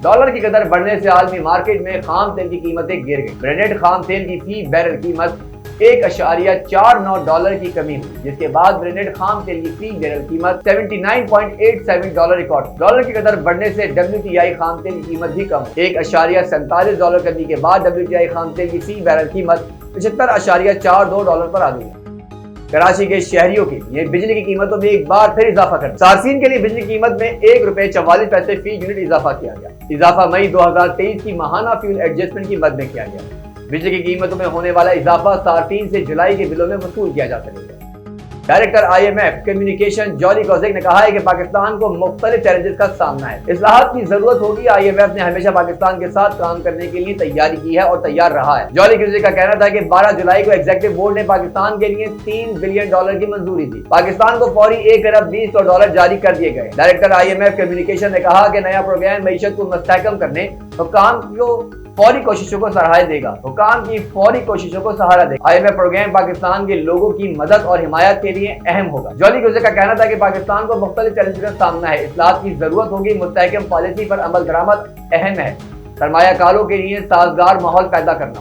Dollar की कदर बढ़ने से आलमी मार्केट में खाम तेल की कीमतें गिर गई। ब्रेंडेड खाम तेल की फी बैरल कीमत $1.49 की कमी हुई, जिसके बाद ब्रेंडेड खाम तेल की फी बैरल कीमत $79.87 रिकॉर्ड। डॉलर की कदर बढ़ने से WTI खाम तेल की कीमत भी कम $1.47 कमी के बाद WTI खाम तेल की फी बैरल कीमत $75.42 पर आ गई। कराची के शहरियों के लिए बिजली की कीमतों में एक बार फिर इजाफा कर सार्फिन के लिए बिजली की कीमत में ₹1.44 फी यूनिट इजाफा किया गया। इजाफा मई 2023 की माहाना फ्यूल एडजस्टमेंट की मद में किया गया। बिजली की कीमतों में होने वाला इजाफा सार्फिन से जुलाई के बिलों में वसूल किया जा सकेगा। Director IMF communication jolly Kozak ने कहा है कि पाकिस्तान को मुख्तलिफ चैलेंजेस का सामना है, इस्लाहात की जरूरत होगी। IMF ने हमेशा पाकिस्तान के साथ काम करने के लिए तैयारी की है और तैयार रहा है। जॉली कोजेक का कहना था कि 12 जुलाई को एग्जीक्यूटिव बोर्ड ने पाकिस्तान के लिए $3 बिलियन की मंजूरी दी। पाकिस्तान को फौरी $1.20 जारी कर दिए गए। डायरेक्टर IMF कम्युनिकेशन ने कहा कि नया प्रोग्राम मईशत को मुस्तहकम करने और काम को फौरी कोशिशों को सराहा देगा। हुकाम की फौरी कोशिशों को सहारा देगा। IMF प्रोग्राम पाकिस्तान के लोगों की मदद और हिमायत के लिए अहम होगा। जॉली कोजेक का कहना था कि पाकिस्तान को मुख्तलिफ चैलेंज का सामना है, इस्लाहात की जरूरत होगी, मुस्तहकम पॉलिसी पर अमल दरामद अहम है, सरमायाकारों के लिए साजगार माहौल पैदा करना।